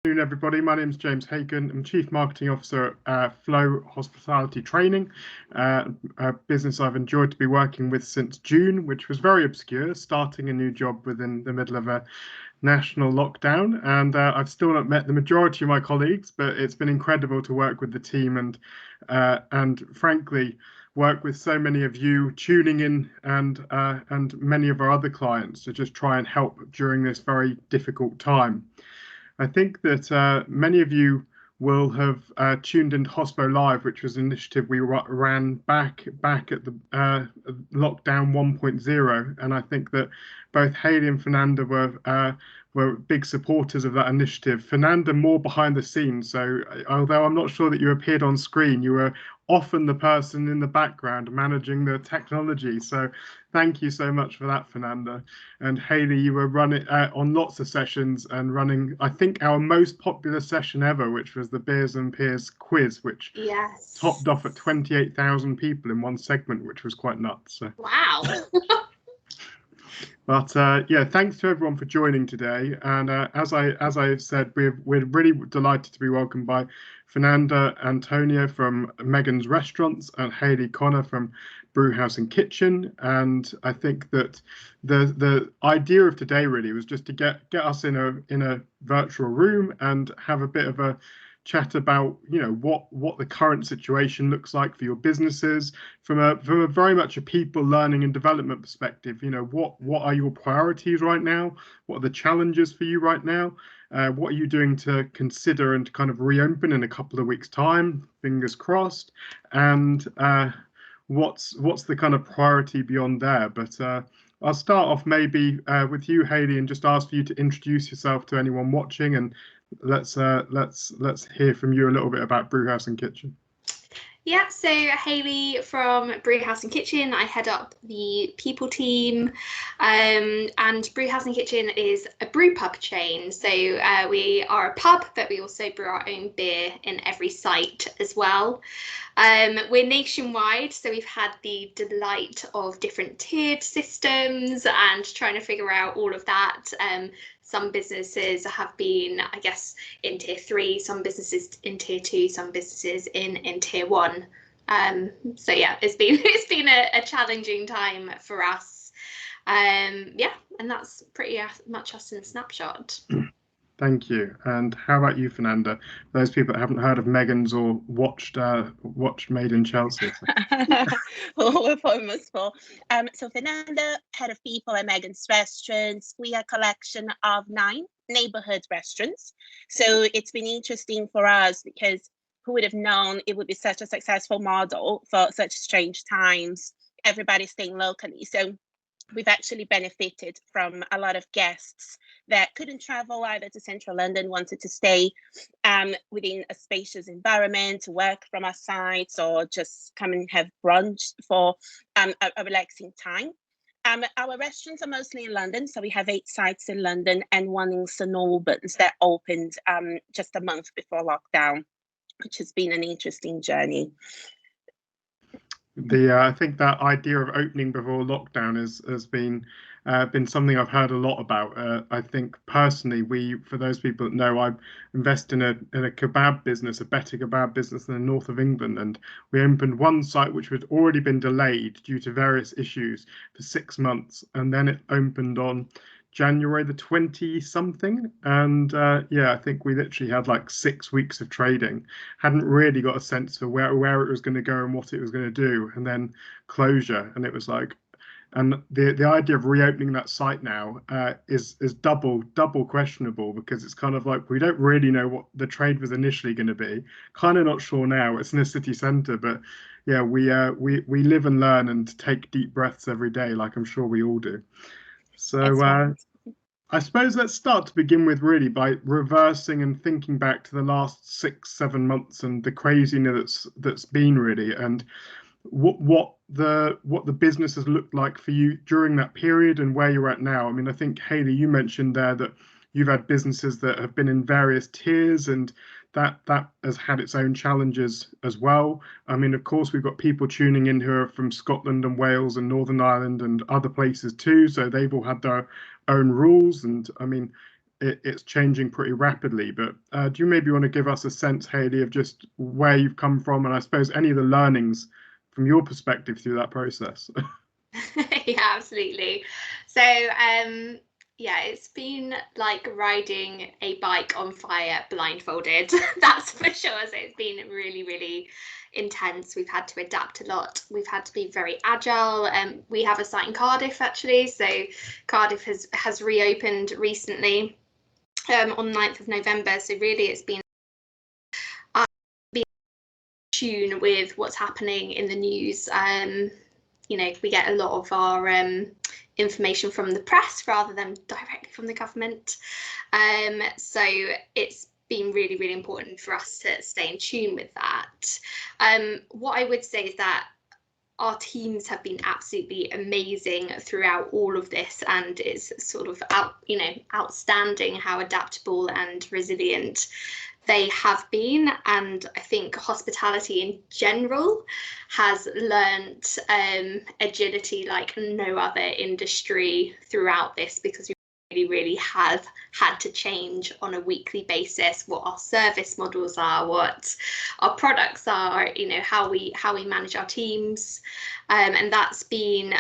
Good afternoon, everybody. My name is James Hagan. I'm Chief Marketing Officer at Flow Hospitality Training, a business I've enjoyed to be working with since June, which was very obscure, starting a new job within the middle of a national lockdown. And I've still not met the majority of my colleagues, but it's been incredible to work with the team and frankly, work with so many of you tuning in and many of our other clients to just try and help during this very difficult time. I think that many of you will have tuned into Hospo Live, which was an initiative we ran back at the lockdown 1.0, and I think that both Hayley and Fernanda were big supporters of that initiative. Fernanda more behind the scenes, so although I'm not sure that you appeared on screen, you were often the person in the background managing the technology. So thank you so much for that, Fernanda. And Hayley, you were running on lots of sessions and running, I think, our most popular session ever, which was the Beers and Peers quiz, which topped off at 28,000 people in one segment, which was quite nuts. So. Wow. But yeah, thanks to everyone for joining today. And as I said, we're really delighted to be welcomed by Fernanda Antonio from Megan's Restaurants and Hayley Connor from Brewhouse and Kitchen. And I think that the idea of today really was just to get us in a virtual room and have a bit of a chat about, you know, what the current situation looks like for your businesses from a very much a people learning and development perspective. You know, what are your priorities right now? What are the challenges for you right now? What are you doing to consider and to kind of reopen in a couple of weeks' time? Fingers crossed. And what's the kind of priority beyond there? But I'll start off maybe with you, Hayley, and just ask for you to introduce yourself to anyone watching, and let's hear from you a little bit about Brewhouse and Kitchen. Yeah, so Hayley from Brewhouse and Kitchen. I head up the people team, and Brewhouse and Kitchen is a brew pub chain. So we are a pub, but we also brew our own beer in every site as well. We're nationwide, so we've had the delight of different tiered systems and trying to figure out all of that. Some businesses have been, I guess, in tier 3, some businesses in tier 2, some businesses in tier 1. So yeah, it's been a challenging time for us. Yeah, and that's pretty much us in a snapshot. Thank you. And how about you, Fernanda? Those people that haven't heard of Megan's or watched Made in Chelsea. We're famous for. So Fernanda, head of people at Megan's Restaurants. We are a collection of 9 neighborhood restaurants. So it's been interesting for us because who would have known it would be such a successful model for such strange times, everybody staying locally. So we've actually benefited from a lot of guests that couldn't travel either to central London, wanted to stay within a spacious environment, to work from our sites, or just come and have brunch for a relaxing time. Our restaurants are mostly in London, so we have 8 sites in London and 1 in St Albans that opened just a month before lockdown, which has been an interesting journey. I think that idea of opening before lockdown has been something I've heard a lot about. I think personally, for those people that know, I invest in a kebab business, a better kebab business in the north of England, and we opened one site which had already been delayed due to various issues for 6 months, and then it opened on January the 20-something, and yeah, I think we literally had like 6 weeks of trading. Hadn't really got a sense for where it was going to go and what it was going to do, and then closure, and it was like, and the idea of reopening that site now is double questionable, because it's kind of like we don't really know what the trade was initially going to be. Kind of not sure now. It's in a city centre, but yeah, we live and learn and take deep breaths every day, like I'm sure we all do. So I suppose let's start to begin with really by reversing and thinking back to the last 6-7 months and the craziness that's been really, and what the business has looked like for you during that period and where you're at now. I mean, I think Hayley, you mentioned there that you've had businesses that have been in various tiers, and that has had its own challenges as well. I mean, of course, we've got people tuning in who are from Scotland and Wales and Northern Ireland and other places too, so they've all had their own rules. And I mean, it's changing pretty rapidly. But do you maybe want to give us a sense, Hayley, of just where you've come from, and I suppose any of the learnings from your perspective through that process? Yeah, absolutely. So yeah, it's been like riding a bike on fire blindfolded. That's for sure. So it's been really, really intense. We've had to adapt a lot. We've had to be very agile. We have a site in Cardiff actually. So Cardiff has reopened recently on 9th of November. So really it's been being in tune with what's happening in the news. You know, we get a lot of our information from the press rather than directly from the government. So it's been really, really important for us to stay in tune with that. What I would say is that our teams have been absolutely amazing throughout all of this, and it's sort of outstanding how adaptable and resilient they have been. And I think hospitality in general has learnt agility like no other industry throughout this, because we really have had to change on a weekly basis what our service models are, what our products are, you know, how we manage our teams. And that's been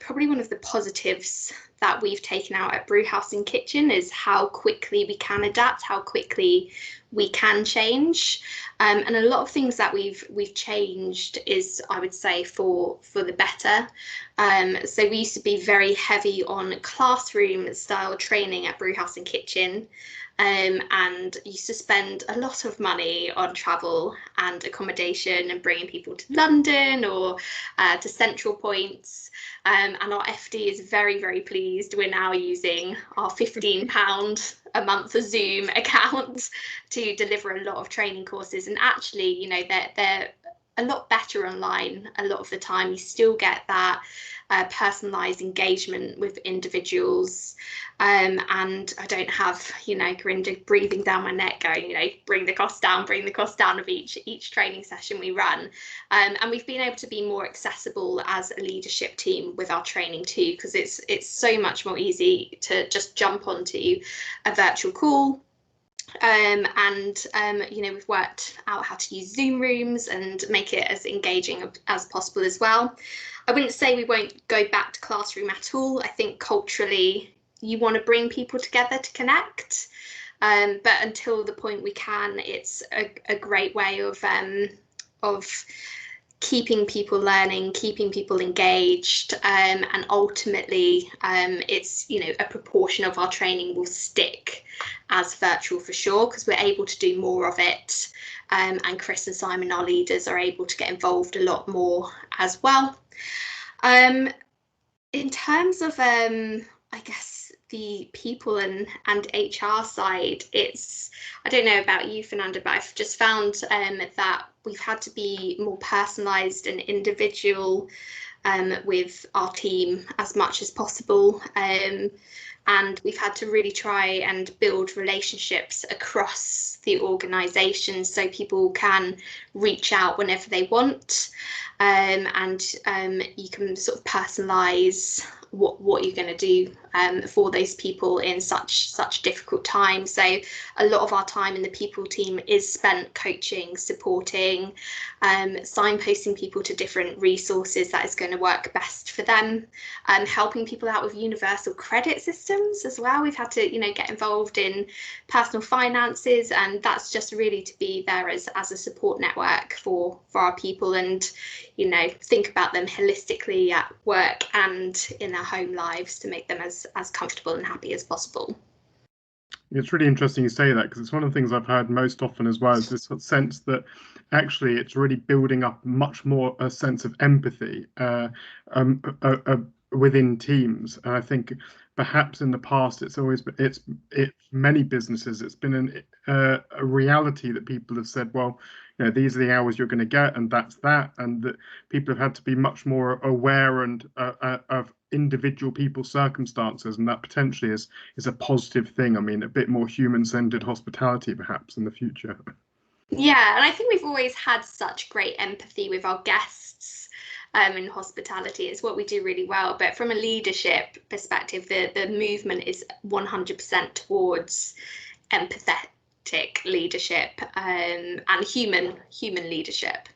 probably one of the positives that we've taken out at Brewhouse and Kitchen, is how quickly we can adapt, how quickly we can change. And a lot of things that we've changed is, I would say, for the better. So we used to be very heavy on classroom style training at Brewhouse and Kitchen, and used to spend a lot of money on travel and accommodation and bringing people to London or to central points. And our FD is very, very pleased we're now using our £15 a month Zoom account to deliver a lot of training courses. And actually, you know, they're a lot better online a lot of the time. You still get that personalised engagement with individuals, and I don't have, you know, Grinda breathing down my neck going, you know, bring the cost down of each training session we run. And we've been able to be more accessible as a leadership team with our training too, because it's so much more easy to just jump onto a virtual call. You know, we've worked out how to use Zoom rooms and make it as engaging as possible as well. I wouldn't say we won't go back to classroom at all. I think culturally you want to bring people together to connect, but until the point we can, it's a great way of keeping people learning, keeping people engaged, and ultimately it's, you know, a proportion of our training will stick as virtual for sure, because we're able to do more of it, and Chris and Simon, our leaders, are able to get involved a lot more as well. In terms of I guess the people and HR side, it's, I don't know about you, Fernanda, but I've just found that we've had to be more personalised and individual with our team as much as possible. And we've had to really try and build relationships across the organisation so people can reach out whenever they want, and you can sort of personalise what you're going to do for those people in such difficult times. So a lot of our time in the people team is spent coaching, supporting, signposting people to different resources that is going to work best for them, helping people out with universal credit systems as well. We've had to, you know, get involved in personal finances, and that's just really to be there as a support network for our people, and, you know, think about them holistically at work and in their home lives to make them as comfortable and happy as possible. It's really interesting you say that, because it's one of the things I've heard most often as well, is this sense that actually it's really building up much more a sense of empathy within teams. And I think perhaps in the past it's many businesses, it's been a reality that people have said, well, you know, these are the hours you're going to get, and that's that, and that people have had to be much more aware and of individual people's circumstances, and that potentially is a positive thing. I mean, a bit more human-centered hospitality perhaps in the future. Yeah, and I think we've always had such great empathy with our guests. in hospitality. It's what we do really well. But from a leadership perspective, the movement is 100% towards empathetic leadership and human leadership.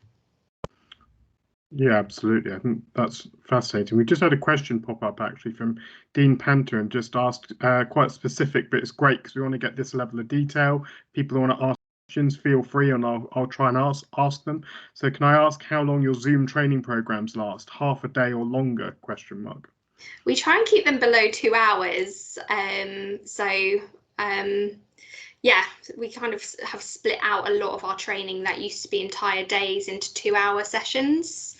Yeah, absolutely. I think that's fascinating. We just had a question pop up actually from Dean Panter and just asked quite specific, but it's great because we want to get this level of detail. People who want to ask questions, feel free, and I'll try and ask them. So can I ask how long your Zoom training programs last? Half a day or longer? Question mark. We try and keep them below 2 hours. Yeah, we kind of have split out a lot of our training that used to be entire days into 2-hour sessions,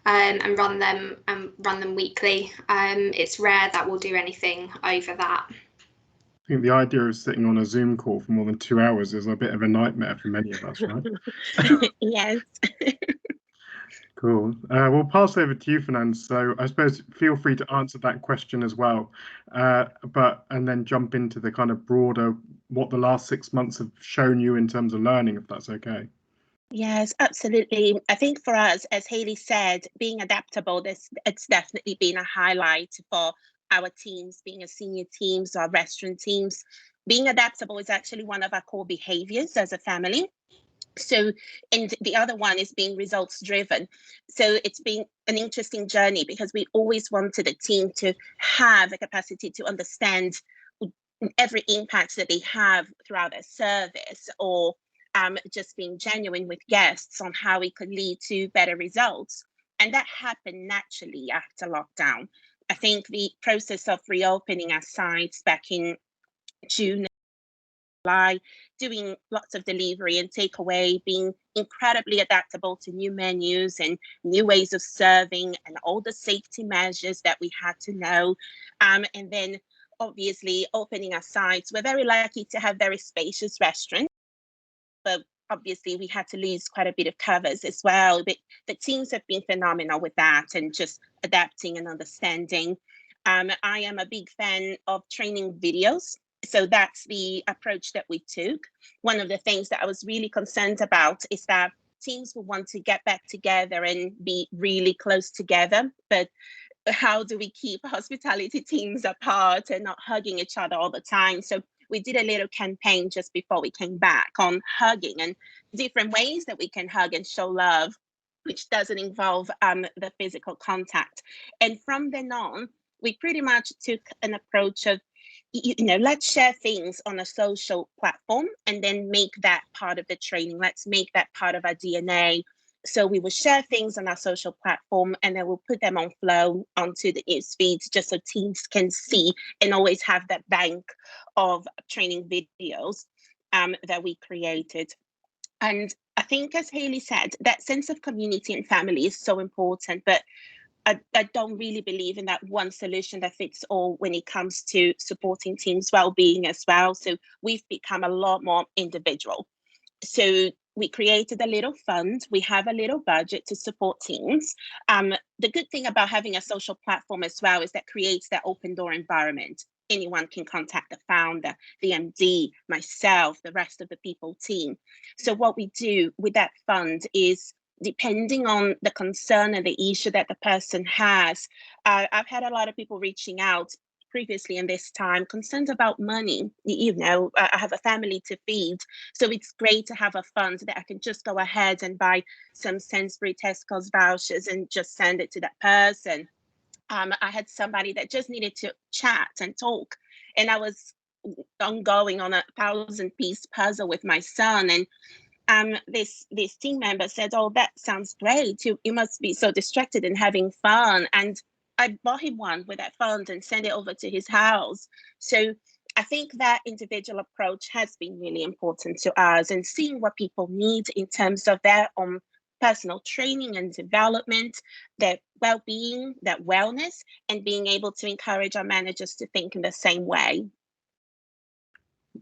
and run them weekly. It's rare that we'll do anything over that. I think the idea of sitting on a Zoom call for more than 2 hours is a bit of a nightmare for many of us, right? Yes. Cool. We'll pass over to you, Fernand. So I suppose feel free to answer that question as well, and then jump into the kind of broader what the last 6 months have shown you in terms of learning, if that's okay. Yes, absolutely. I think for us, as Hayley said, being adaptable, it's definitely been a highlight for our teams, being a senior teams, our restaurant teams. Being adaptable is actually one of our core behaviors as a family. So, and the other one is being results driven. So it's been an interesting journey because we always wanted a team to have a capacity to understand every impact that they have throughout their service, or just being genuine with guests on how it could lead to better results. And that happened naturally after lockdown. I think the process of reopening our sites back in June, July, doing lots of delivery and takeaway, being incredibly adaptable to new menus and new ways of serving and all the safety measures that we had to know. And then obviously opening our sites. We're very lucky to have very spacious restaurants, but obviously we had to lose quite a bit of covers as well. But the teams have been phenomenal with that and just adapting and understanding. I am a big fan of training videos. So that's the approach that we took. One of the things that I was really concerned about is that teams will want to get back together and be really close together, but how do we keep hospitality teams apart and not hugging each other all the time? So we did a little campaign just before we came back on hugging and different ways that we can hug and show love, which doesn't involve the physical contact. And from then on, we pretty much took an approach of, let's share things on a social platform and then make that part of the training. Let's make that part of our DNA. So we will share things on our social platform and then we'll put them on Flow onto the news feeds just so teams can see and always have that bank of training videos that we created. And I think, as Hayley said, that sense of community and family is so important, but I don't really believe in that one solution that fits all when it comes to supporting teams' well-being as well. So we've become a lot more individual. So we created a little fund. We have a little budget to support teams. The good thing about having a social platform as well is that creates that open door environment. Anyone can contact the founder, the MD, myself, the rest of the people team. So what we do with that fund is, depending on the concern and the issue that the person has, I've had a lot of people reaching out previously in this time, concerned about money. I have a family to feed. So it's great to have a fund that I can just go ahead and buy some Sainsbury Tesco's vouchers and just send it to that person. I had somebody that just needed to chat and talk. And I was ongoing on a 1,000-piece puzzle with my son. And this team member said, "Oh, that sounds great. You must be so distracted and having fun." And I bought him one with that fund and sent it over to his house. So I think that individual approach has been really important to us, and seeing what people need in terms of their own personal training and development, their well-being, their wellness, and being able to encourage our managers to think in the same way.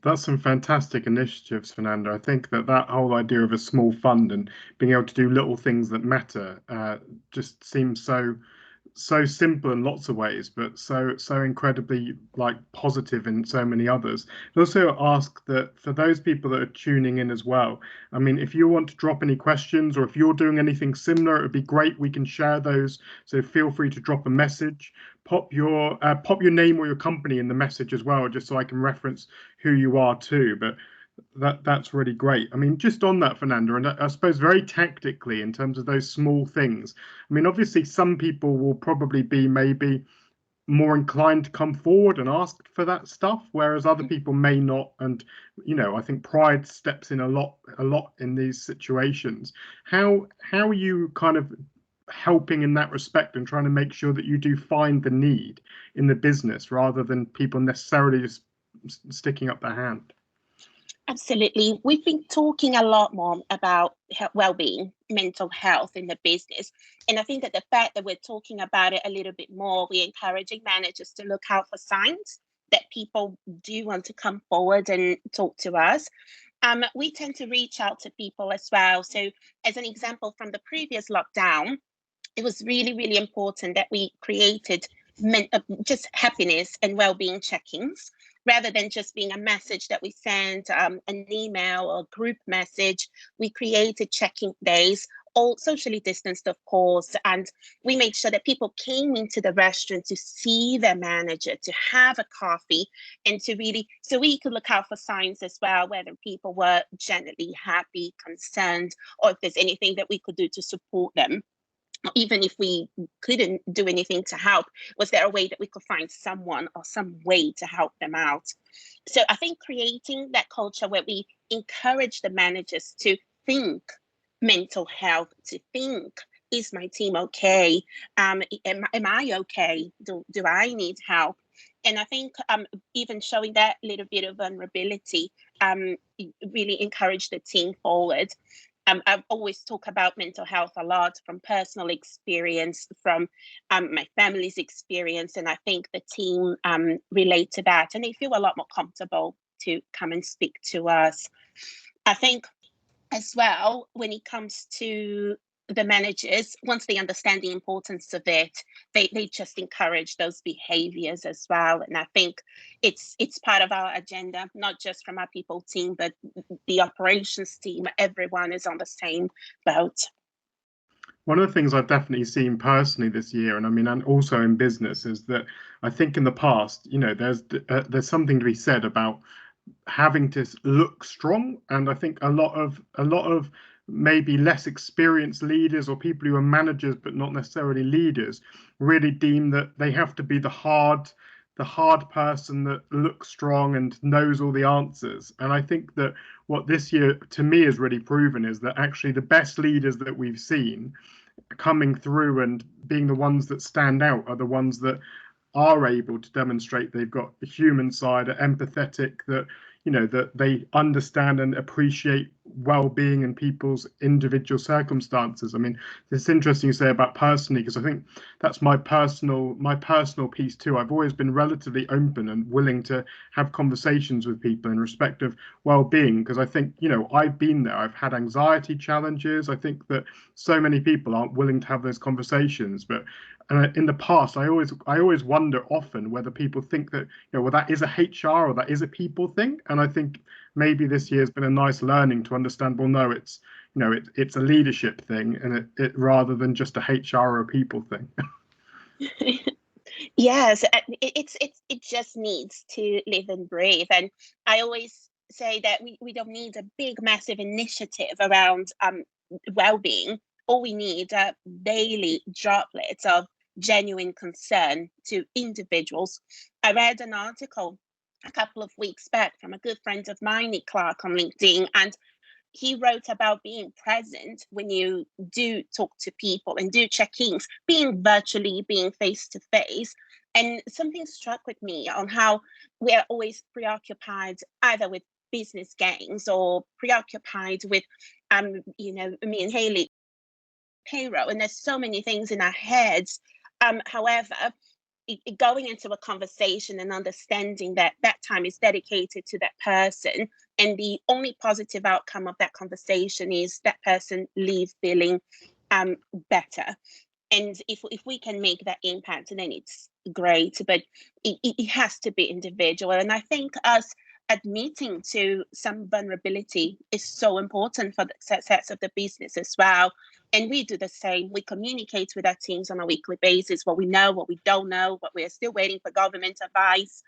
That's some fantastic initiatives, Fernando. I think that whole idea of a small fund and being able to do little things that matter just seems so so simple in lots of ways, but so incredibly like positive in so many others. I also ask that for those people that are tuning in as well, I mean, if you want to drop any questions or if you're doing anything similar, it would be great. We can share those. So feel free to drop a message, pop your name or your company in the message as well, just so I can reference who you are too. But that's really great. I mean, just on that, Fernanda, and I suppose very tactically in terms of those small things. I mean, obviously, some people will probably be maybe more inclined to come forward and ask for that stuff, whereas other people may not. And I think pride steps in a lot in these situations. How are you kind of helping in that respect and trying to make sure that you do find the need in the business rather than people necessarily just sticking up their hand? Absolutely. We've been talking a lot more about well-being, mental health in the business. And I think that the fact that we're talking about it a little bit more, we're encouraging managers to look out for signs that people do want to come forward and talk to us. We tend to reach out to people as well. So as an example from the previous lockdown, it was really, really important that we created just happiness and well-being check-ins rather than just being a message that we send, an email or group message. We created check-in days, all socially distanced, of course, and we made sure that people came into the restaurant to see their manager, to have a coffee, and to really, so we could look out for signs as well, whether people were generally happy, concerned, or if there's anything that we could do to support them. Even if we couldn't do anything to help, was there a way that we could find someone or some way to help them out? So I think creating that culture where we encourage the managers to think mental health, to think, is my team okay? Am I okay? Do I need help? And I think even showing that little bit of vulnerability really encouraged the team forward. I've always talked about mental health a lot from personal experience, from my family's experience, and I think the team relate to that, and they feel a lot more comfortable to come and speak to us. I think as well, when it comes to the managers, once they understand the importance of it, they just encourage those behaviors as well. And I think it's part of our agenda, not just from our people team, but the operations team. Everyone is on the same boat. One of the things I've definitely seen personally this year, and I mean, and also in business, is that I think in the past, there's something to be said about having to look strong, and I think a lot of maybe less experienced leaders or people who are managers but not necessarily leaders really deem that they have to be the hard person that looks strong and knows all the answers. And I think that what this year to me has really proven is that actually the best leaders that we've seen coming through and being the ones that stand out are the ones that are able to demonstrate they've got the human side, are empathetic, that that they understand and appreciate well-being in people's individual circumstances. I mean, it's interesting you say about personally, because I think that's my personal piece too. I've always been relatively open and willing to have conversations with people in respect of well-being, because I think I've been there. I've had anxiety challenges. I think that so many people aren't willing to have those conversations, but in the past, I always wonder often whether people think that well, that is a HR or that is a people thing. And I think maybe this year has been a nice learning to understand. Well, no, it's it's a leadership thing, and it rather than just a HR or a people thing. Yes, it just needs to live and breathe. And I always say that we don't need a big, massive initiative around well-being. All we need are daily droplets of genuine concern to individuals. I read an article a couple of weeks back from a good friend of mine, Nick Clark, on LinkedIn, and he wrote about being present when you do talk to people and do check-ins, being virtually, being face-to-face. And something struck with me on how we are always preoccupied either with business gains or preoccupied with, me and Haley, payroll, and there's so many things in our heads. However, going into a conversation and understanding that that time is dedicated to that person, and the only positive outcome of that conversation is that person leave feeling better. And if we can make that impact, then it's great. But it has to be individual. And I think us admitting to some vulnerability is so important for the success of the business as well. And we do the same. We communicate with our teams on a weekly basis, what we know, what we don't know, what we are still waiting for government advice.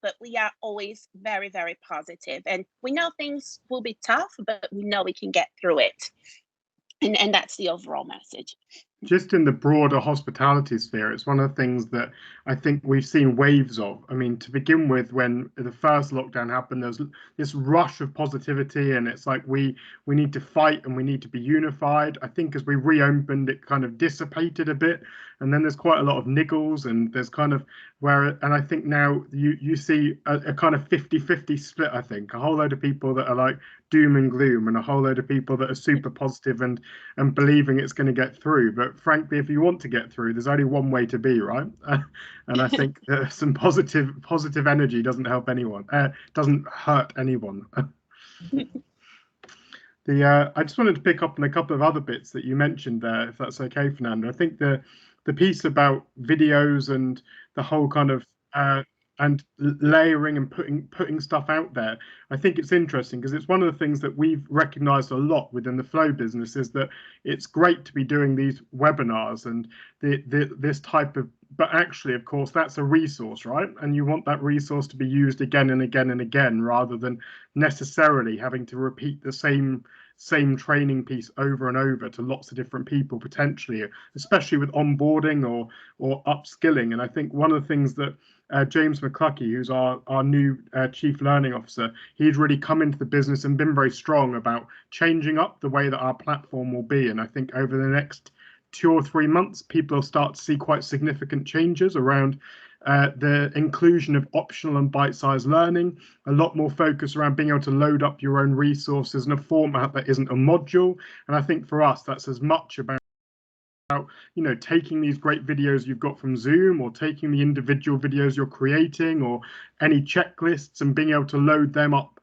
But we are always very, very positive. And we know things will be tough, but we know we can get through it. And that's the overall message. Just in the broader hospitality sphere, it's one of the things that I think we've seen waves of. I mean, to begin with, when the first lockdown happened, there's this rush of positivity, and it's like we need to fight and we need to be unified. I think as we reopened, it kind of dissipated a bit, and then there's quite a lot of niggles, and there's kind of and I think now you see a kind of 50-50 split. I think a whole load of people that are like doom and gloom, and a whole load of people that are super positive and believing it's going to get through. But frankly, if you want to get through, there's only one way to be, right? And I think some positive energy doesn't help anyone, doesn't hurt anyone. I just wanted to pick up on a couple of other bits that you mentioned there, if that's okay, Fernando. I think the piece about videos and the whole kind of and layering and putting stuff out there, I think it's interesting because it's one of the things that we've recognized a lot within the Flow business, is that it's great to be doing these webinars and this type of, but actually, of course, that's a resource, right? And you want that resource to be used again and again and again, rather than necessarily having to repeat the same training piece over and over to lots of different people, potentially, especially with onboarding or upskilling. And I think one of the things that James McCluskey, who's our new Chief Learning Officer, he's really come into the business and been very strong about changing up the way that our platform will be. And I think over the next 2 or 3 months, people will start to see quite significant changes around the inclusion of optional and bite-sized learning, a lot more focus around being able to load up your own resources in a format that isn't a module. And I think for us, that's as much about taking these great videos you've got from Zoom, or taking the individual videos you're creating, or any checklists, and being able to load them up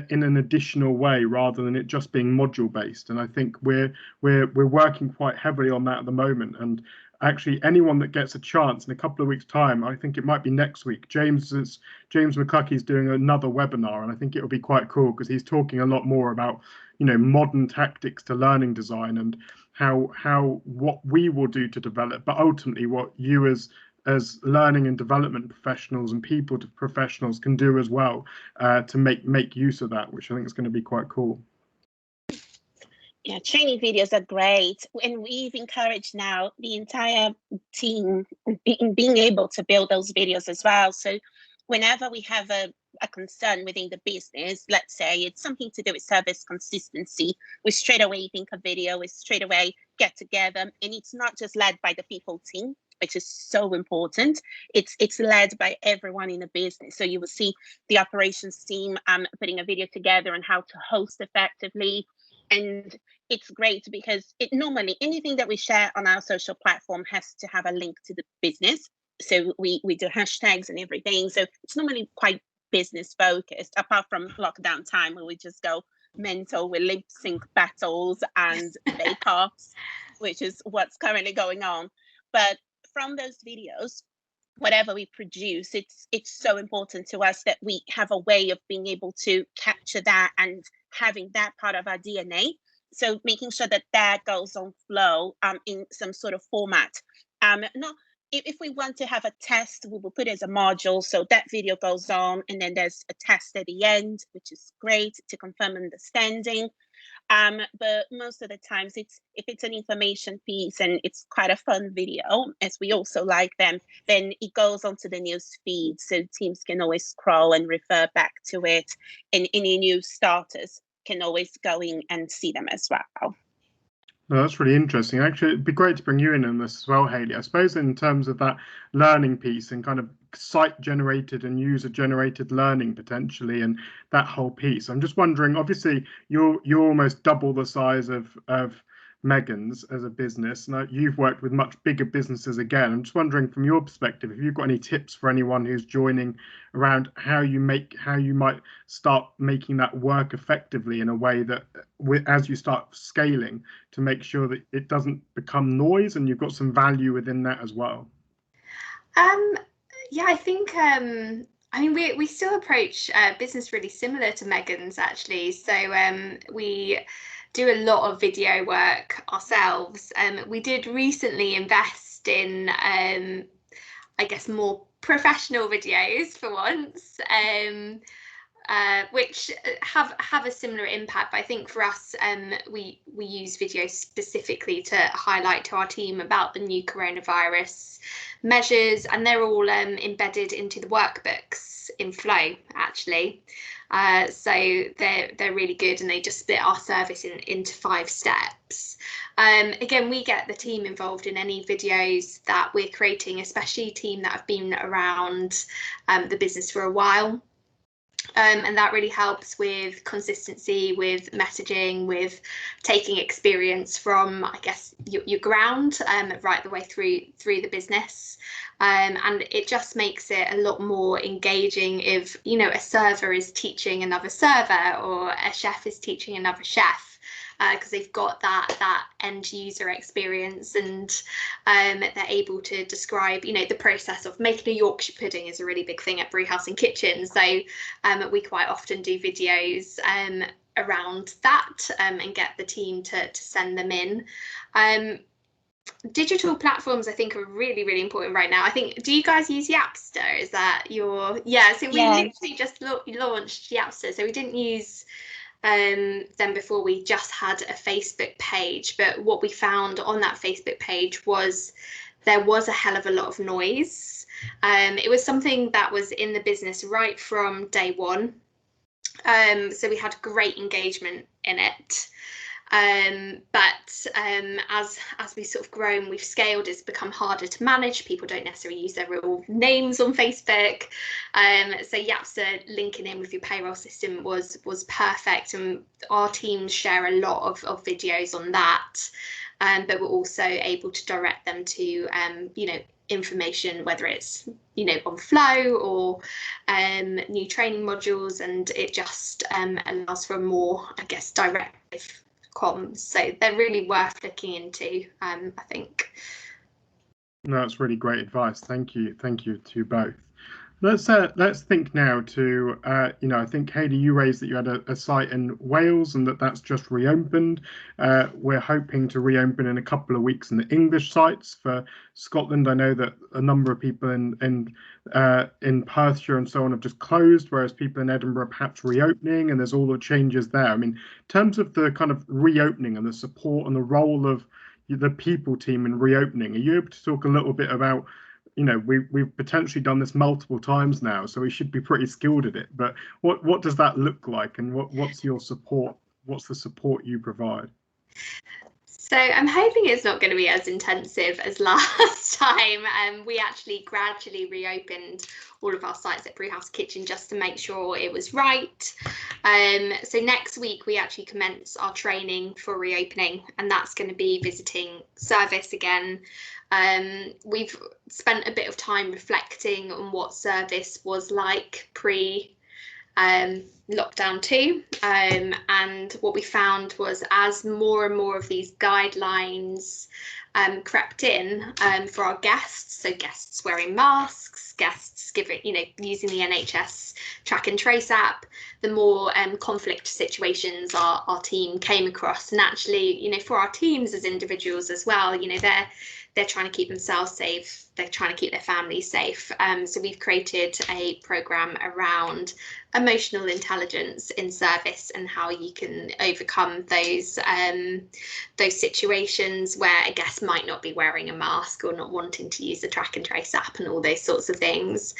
in an additional way rather than it just being module based. And I think we're working quite heavily on that at the moment. And actually, anyone that gets a chance in a couple of weeks' time, I think it might be next week, James McCluskey's doing another webinar, and I think it'll be quite cool because he's talking a lot more about modern tactics to learning design, and how what we will do to develop, but ultimately what you as learning and development professionals and professionals can do as well to make use of that, which I think is going to be quite cool. Yeah, training videos are great, and we've encouraged now the entire team being able to build those videos as well. So whenever we have a concern within the business, let's say it's something to do with service consistency, we straight away think a video, we straight away get together, and it's not just led by the people team, which is so important. It's led by everyone in the business. So you will see the operations team putting a video together on how to host effectively. And it's great because normally anything that we share on our social platform has to have a link to the business. So we do hashtags and everything. So it's normally quite business focused, apart from lockdown time where we just go mental with lip sync battles and bake-offs, which is what's currently going on. But from those videos, whatever we produce, it's so important to us that we have a way of being able to capture that and having that part of our DNA. So making sure that goes on Flow in some sort of format. If we want to have a test, we will put it as a module. So that video goes on, and then there's a test at the end, which is great to confirm understanding. But most of the times, if it's an information piece and it's quite a fun video, as we also like them, then it goes onto the news feed, so teams can always scroll and refer back to it, and any new starters can always go in and see them as well. No, that's really interesting. Actually, it'd be great to bring you in on this as well, Hayley. I suppose in terms of that learning piece and kind of site-generated and user-generated learning potentially, and that whole piece, I'm just wondering. Obviously, you're almost double the size of Megan's as a business, and you've worked with much bigger businesses again. I'm just wondering, from your perspective, if you've got any tips for anyone who's joining around how you might start making that work effectively in a way that, as you start scaling, to make sure that it doesn't become noise and you've got some value within that as well. Yeah, I think I mean, we still approach business really similar to Megan's, actually. So we do a lot of video work ourselves. We did recently invest in, I guess, more professional videos for once. Which have a similar impact. But I think for us, we use video specifically to highlight to our team about the new coronavirus measures, and they're all embedded into the workbooks in Flow, actually. So they're really good, and they just split our service into 5 steps. Again, we get the team involved in any videos that we're creating, especially a team that have been around the business for a while. And that really helps with consistency, with messaging, with taking experience from, I guess, your ground right the way through the business. And it just makes it a lot more engaging if, you know, a server is teaching another server or a chef is teaching another chef. Because they've got that end user experience, and they're able to describe, you know, the process of making a Yorkshire pudding is a really big thing at Brewhouse and Kitchen. So we quite often do videos around that and get the team to send them in. Digital platforms, I think, are really, really important right now. I think, do you guys use Yapster? Is that your, so we literally just launched Yapster. So we didn't use then before, we just had a Facebook page, but what we found on that Facebook page was there was a hell of a lot of noise. It was something that was in the business right from day one, so we had great engagement in it. But as we've sort of grown, we've scaled, it's become harder to manage. People don't necessarily use their real names on Facebook. So Yapster linking in with your payroll system was perfect, and our teams share a lot of videos on that. But we're also able to direct them to you know, information, whether it's, you know, on Flow or new training modules, and it just allows for a more, I guess, directive comms. So they're really worth looking into, I think. No, that's really great advice. Thank you to both. Let's think now to you know, I think, Hayley, you raised that you had a site in Wales and that's just reopened. We're hoping to reopen in a couple of weeks in the English sites. For Scotland, I know that a number of people in Perthshire and so on have just closed, whereas people in Edinburgh are perhaps reopening, and there's all the changes there. I mean, in terms of the kind of reopening and the support and the role of the people team in reopening, are you able to talk a little bit about, you know, we've potentially done this multiple times now, so we should be pretty skilled at it, but what does that look like, and what's your support? What's the support you provide? So I'm hoping it's not going to be as intensive as last time. We actually gradually reopened all of our sites at Brewhouse Kitchen just to make sure it was right. So next week we actually commence our training for reopening, and that's going to be visiting service again. We've spent a bit of time reflecting on what service was like pre lockdown 2, and what we found was, as more and more of these guidelines crept in for our guests, so guests wearing masks, guests giving, you know, using the NHS track and trace app, the more conflict situations our team came across. And actually, you know, for our teams as individuals as well, you know, they're trying to keep themselves safe, they're trying to keep their families safe. So we've created a program around emotional intelligence in service and how you can overcome those situations where a guest might not be wearing a mask or not wanting to use the track and trace app and all those sorts of things.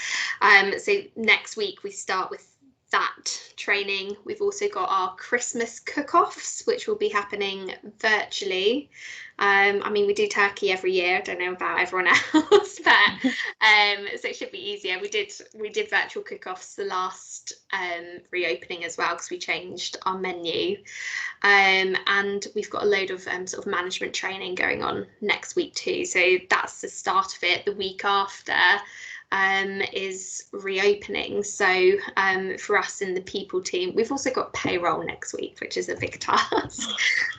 So next week we start with that training, we've also got our Christmas cook-offs, which will be happening virtually. I mean, we do turkey every year. I don't know about everyone else, but so it should be easier. We did virtual cook-offs the last reopening as well, because we changed our menu. And we've got a load of sort of management training going on next week too. So that's the start of it. The week after is reopening. So for us in the people team, we've also got payroll next week, which is a big task.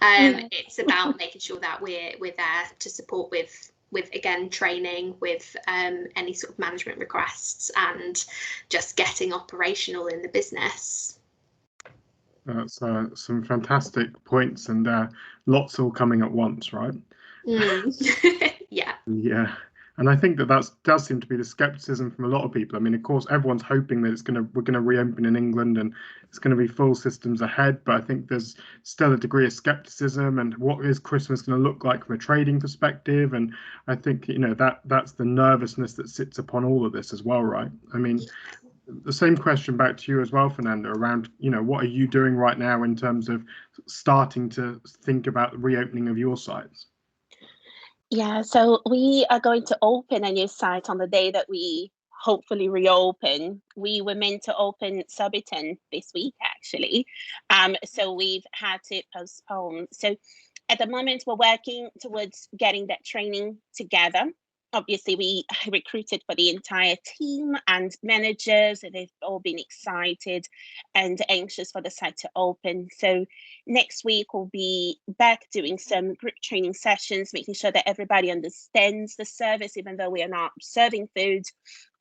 It's about making sure that we're there to support with again training, with any sort of management requests, and just getting operational in the business. That's some fantastic points, and lots all coming at once, right? Yeah. Yeah. And I think that does seem to be the skepticism from a lot of people. I mean, of course, everyone's hoping that we're going to reopen in England and it's going to be full systems ahead. But I think there's still a degree of skepticism, and what is Christmas going to look like from a trading perspective? And I think, that's the nervousness that sits upon all of this as well, right? I mean, the same question back to you as well, Fernanda, around, what are you doing right now in terms of starting to think about the reopening of your sites? Yeah, so we are going to open a new site on the day that we hopefully reopen. We were meant to open Surbiton this week, actually. So we've had to postpone. So at the moment, we're working towards getting that training together. Obviously, we recruited for the entire team and managers, and they've all been excited and anxious for the site to open. So next week, we'll be back doing some group training sessions, making sure that everybody understands the service, even though we are not serving food.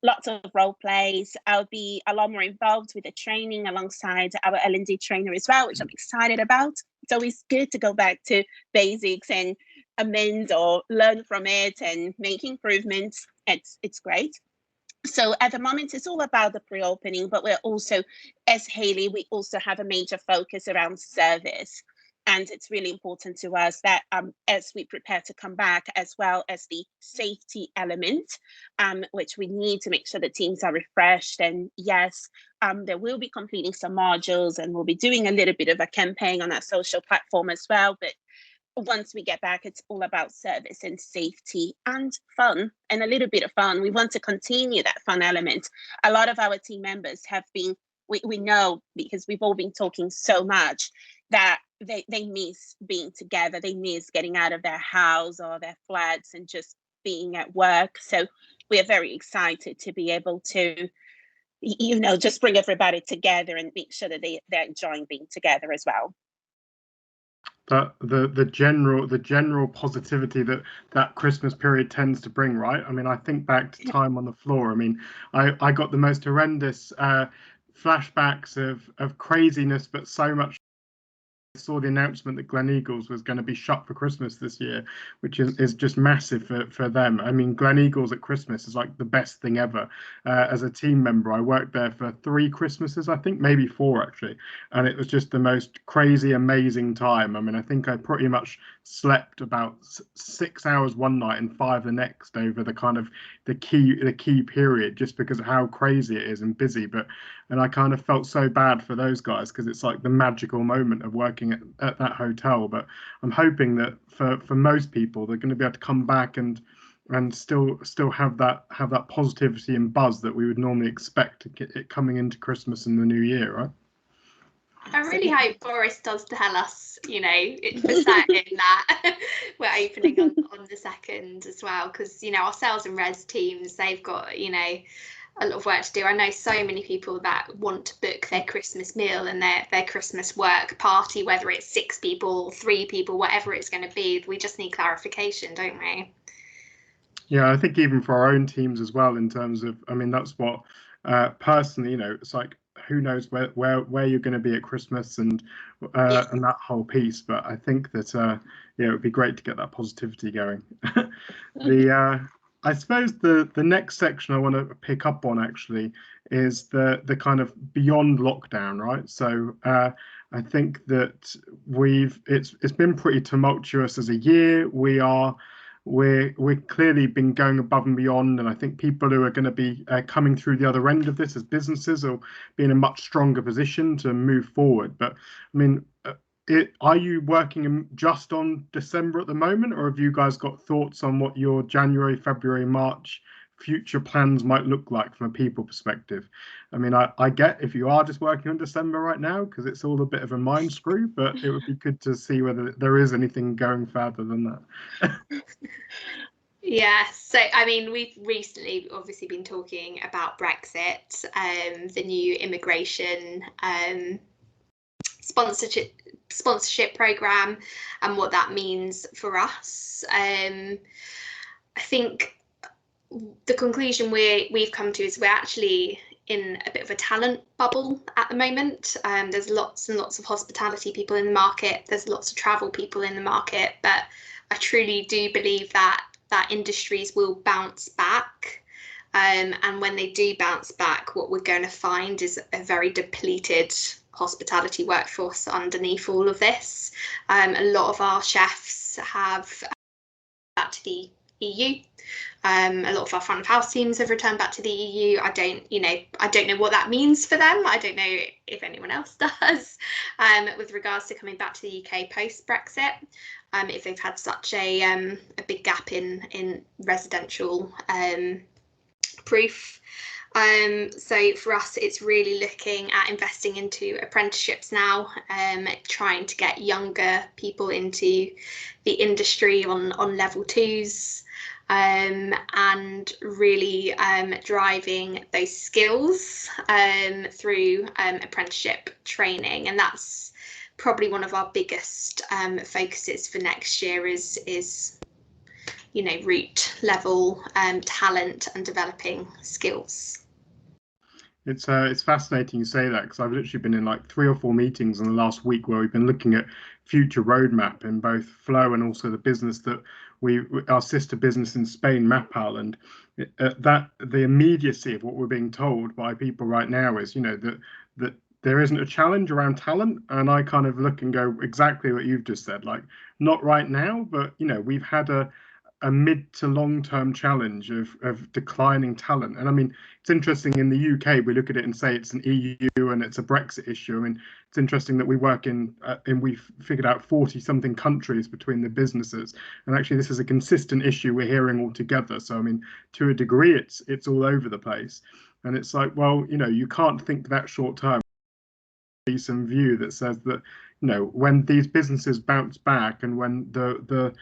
Lots of role plays. I'll be a lot more involved with the training alongside our L&D trainer as well, which I'm excited about. It's always good to go back to basics and amend or learn from it and make improvements. It's great. So at the moment, it's all about the pre-opening, but we're also, as Hayley, we also have a major focus around service. And it's really important to us that as we prepare to come back, as well as the safety element, which we need to make sure the teams are refreshed. And yes, there will be completing some modules, and we'll be doing a little bit of a campaign on our social platform as well. But once we get back, it's all about service and safety and fun, and a little bit of fun. We want to continue that fun element. A lot of our team members have been, we know, because we've all been talking so much, that they miss being together. They miss getting out of their house or their flats and just being at work. So we are very excited to be able to, just bring everybody together and make sure that they're enjoying being together as well. But the general positivity that Christmas period tends to bring, right? I mean, I think back to time on the floor. I mean, I got the most horrendous flashbacks of craziness, but so much. I saw the announcement that Gleneagles was going to be shut for Christmas this year, which is just massive for them. I mean, Gleneagles at Christmas is like the best thing ever. As a team member, I worked there for 3 Christmases, I think, maybe 4 actually, and it was just the most crazy, amazing time. I mean, I think I pretty much slept about 6 hours one night and 5 the next over the kind of the key period, just because of how crazy it is and busy. And I kind of felt so bad for those guys, because it's like the magical moment of working at that hotel. But I'm hoping that for most people, they're going to be able to come back and still have that positivity and buzz that we would normally expect to get it coming into Christmas and the new year, right? I really hope Boris does tell us, for certain that we're opening on the 2nd as well, because our sales and res teams, they've got a lot of work to do. I know so many people that want to book their Christmas meal and their Christmas work party, whether it's 6 people, 3 people, whatever it's going to be. We just need clarification, don't we? Yeah, I think even for our own teams as well, in terms of, I mean, that's what personally, it's like, who knows where you're going to be at Christmas and that whole piece. But I think that it would be great to get that positivity going. I suppose the next section I want to pick up on actually is the kind of beyond lockdown, right? So I think that it's been pretty tumultuous as a year. We are we're clearly been going above and beyond, and I think people who are going to be coming through the other end of this as businesses will be in a much stronger position to move forward. But I mean, are you working just on December at the moment, or have you guys got thoughts on what your January, February, March future plans might look like from a people perspective? I mean, I get if you are just working on December right now because it's all a bit of a mind screw, but it would be good to see whether there is anything going further than that. Yeah, so I mean, we've recently obviously been talking about Brexit, the new immigration sponsorship program, and what that means for us. I think the conclusion we've come to is we're actually in a bit of a talent bubble at the moment. There's lots and lots of hospitality people in the market. There's lots of travel people in the market, but I truly do believe that industries will bounce back. And when they do bounce back, what we're going to find is a very depleted hospitality workforce underneath all of this. A lot of our chefs have back to the EU. A lot of our front of house teams have returned back to the EU. I don't know what that means for them. I don't know if anyone else does, with regards to coming back to the UK post Brexit. If they've had such a big gap in residential proof. So for us, it's really looking at investing into apprenticeships now, trying to get younger people into the industry on level 2s, and really driving those skills through apprenticeship training. And that's probably one of our biggest focuses for next year is root level talent and developing skills. It's fascinating you say that, because I've literally been in like 3 or 4 meetings in the last week where we've been looking at future roadmap in both Flow and also the business that our sister business in Spain, Mapal, and that the immediacy of what we're being told by people right now is that there isn't a challenge around talent. And I kind of look and go exactly what you've just said, like not right now, but we've had a mid to long term challenge of declining talent. And I mean, it's interesting, in the UK we look at it and say it's an EU and it's a Brexit issue. I mean, it's interesting that we work in we've figured out 40 something countries between the businesses, and actually this is a consistent issue we're hearing all together. So I mean, to a degree it's all over the place, and it's like, well, you can't think that short term. Some view that says that when these businesses bounce back and when the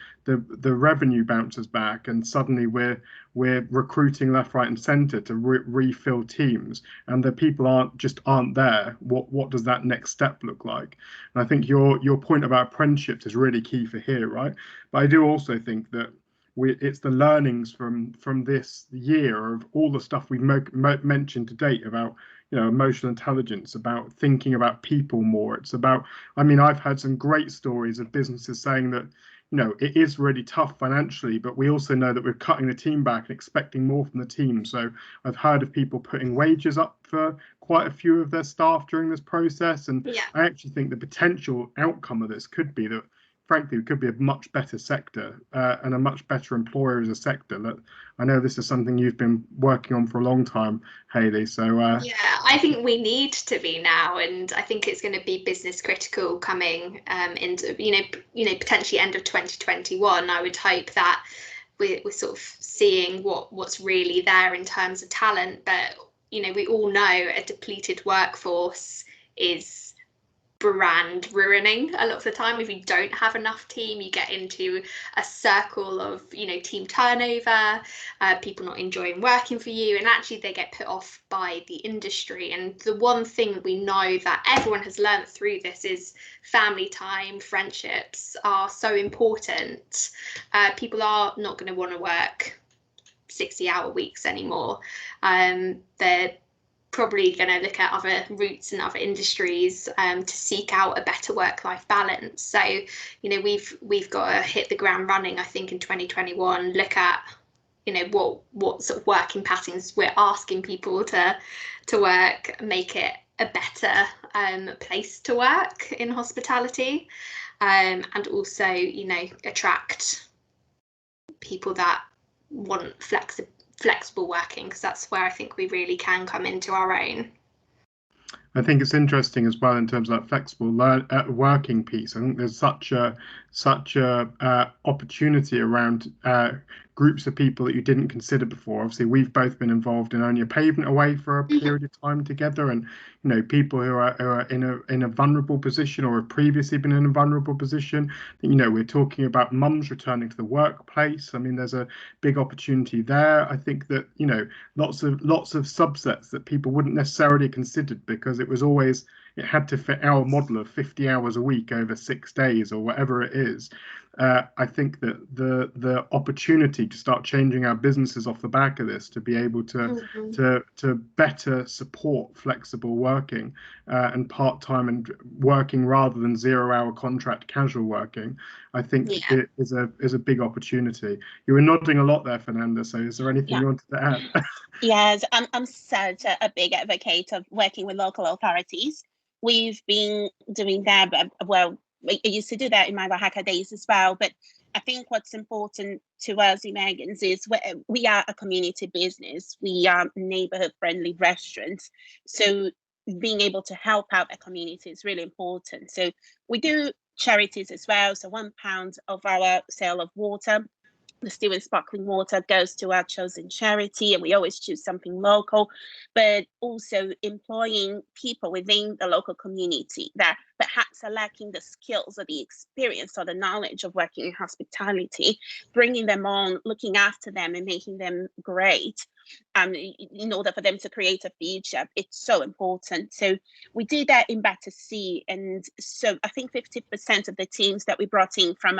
revenue bounces back and suddenly we're recruiting left, right and centre to refill teams, and the people aren't there, what does that next step look like? And I think your point about apprenticeships is really key for here, right? But I do also think that it's the learnings from this year of all the stuff we've mentioned to date about emotional intelligence, about thinking about people more. It's about, I mean, I've had some great stories of businesses saying that it is really tough financially, but we also know that we're cutting the team back and expecting more from the team. So I've heard of people putting wages up for quite a few of their staff during this process, and I actually think the potential outcome of this could be that, frankly, it could be a much better sector and a much better employer as a sector. That I know this is something you've been working on for a long time, Hayley. So yeah, I think we need to be now, and I think it's going to be business critical coming into potentially end of 2021. I would hope that we're sort of seeing what's really there in terms of talent, but we all know a depleted workforce is brand ruining a lot of the time. If you don't have enough team, you get into a circle of team turnover, people not enjoying working for you, and actually they get put off by the industry. And the one thing that we know that everyone has learned through this is family time, friendships are so important. People are not going to want to work 60-hour weeks anymore. They're probably going to look at other routes and other industries to seek out a better work-life balance. So we've got to hit the ground running, I think, in 2021. Look at what sort of working patterns we're asking people to work, make it a better place to work in hospitality, and also attract people that want flexible working, because that's where I think we really can come into our own. I think it's interesting as well in terms of that flexible working piece. I think there's such a opportunity around groups of people that you didn't consider before. Obviously, we've both been involved in Only a Pavement Away for a period of time together, and people who are in a vulnerable position or have previously been in a vulnerable position. We're talking about mums returning to the workplace. I mean, there's a big opportunity there. I think that lots of subsets that people wouldn't necessarily considered, because it had to fit our model of 50 hours a week over 6 days or whatever it is. I think that the opportunity to start changing our businesses off the back of this, to be able to better support flexible working and part-time and working rather than 0-hour contract casual working, I think it is a big opportunity. You were nodding a lot there, Fernanda. So is there anything you wanted to add? Yes, I'm such a big advocate of working with local authorities. We've been doing that, well, I used to do that in my Oaxaca days as well. But I think what's important to us in Megan's is we are a community business. We are neighborhood-friendly restaurants. So being able to help out a community is really important. So we do charities as well. So £1 of our sale of water, the still and sparkling water, goes to our chosen charity, and we always choose something local, but also employing people within the local community that perhaps are lacking the skills or the experience or the knowledge of working in hospitality, bringing them on, looking after them and making them great in order for them to create a future. It's so important. So we did that in Battersea, and so I think 50% of the teams that we brought in from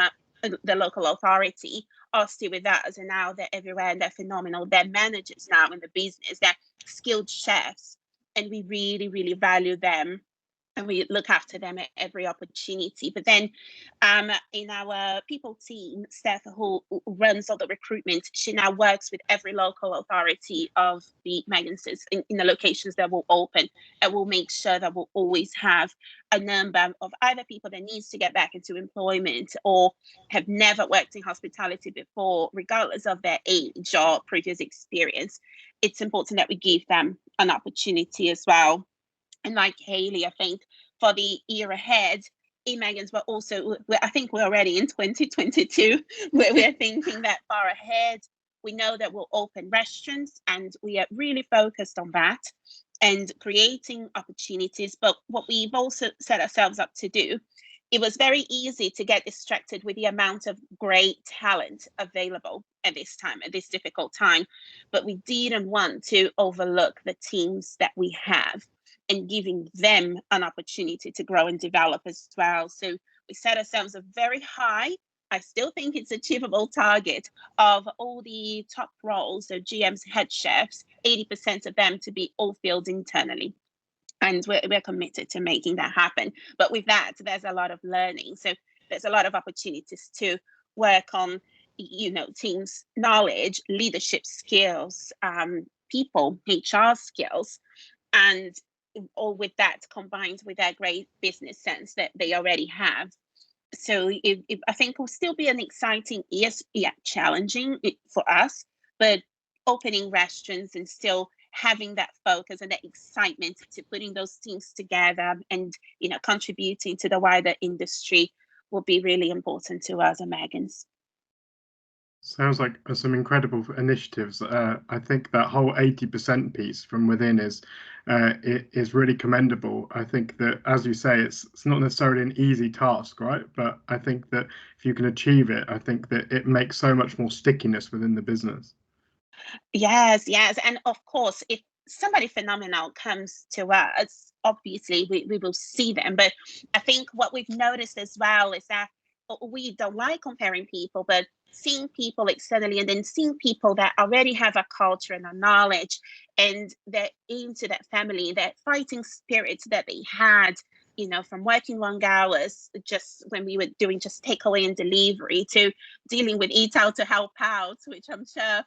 the local authority are still with us, and now they're everywhere and they're phenomenal. They're managers now in the business, they're skilled chefs, and we really, really value them. And we look after them at every opportunity. But then in our people team, Steph, who runs all the recruitment, she now works with every local authority of the Megan's in the locations that will open, and will make sure that we'll always have a number of either people that needs to get back into employment or have never worked in hospitality before, regardless of their age or previous experience. It's important that we give them an opportunity as well. And like Hayley, I think for the year ahead, in Megan's, but also I think we're already in 2022, where we're thinking that far ahead. We know that we'll open restaurants, and we are really focused on that and creating opportunities. But what we've also set ourselves up to do, it was very easy to get distracted with the amount of great talent available at this time, at this difficult time. But we didn't want to overlook the teams that we have and giving them an opportunity to grow and develop as well. So we set ourselves a very high, I still think it's achievable, target of all the top roles, so GMs, head chefs, 80% of them to be all filled internally. And we're committed to making that happen. But with that, there's a lot of learning. So there's a lot of opportunities to work on, teams, knowledge, leadership skills, people, HR skills, and all with that combined with that great business sense that they already have. So I think it will still be an exciting year, challenging for us, but opening restaurants and still having that focus and that excitement to putting those teams together and contributing to the wider industry will be really important to us at Megan's. Sounds like some incredible initiatives. I think that whole 80% piece from within is really commendable. I think that, as you say, it's not necessarily an easy task, right? But I think that if you can achieve it, I think that it makes so much more stickiness within the business. Yes. And of course, if somebody phenomenal comes to us, obviously we will see them. But I think what we've noticed as well is that we don't like comparing people, but seeing people externally and then seeing people that already have a culture and a knowledge and they're into that family, that fighting spirit that they had, from working long hours, just when we were doing just takeaway and delivery, to dealing with Eat Out to Help Out, which I'm sure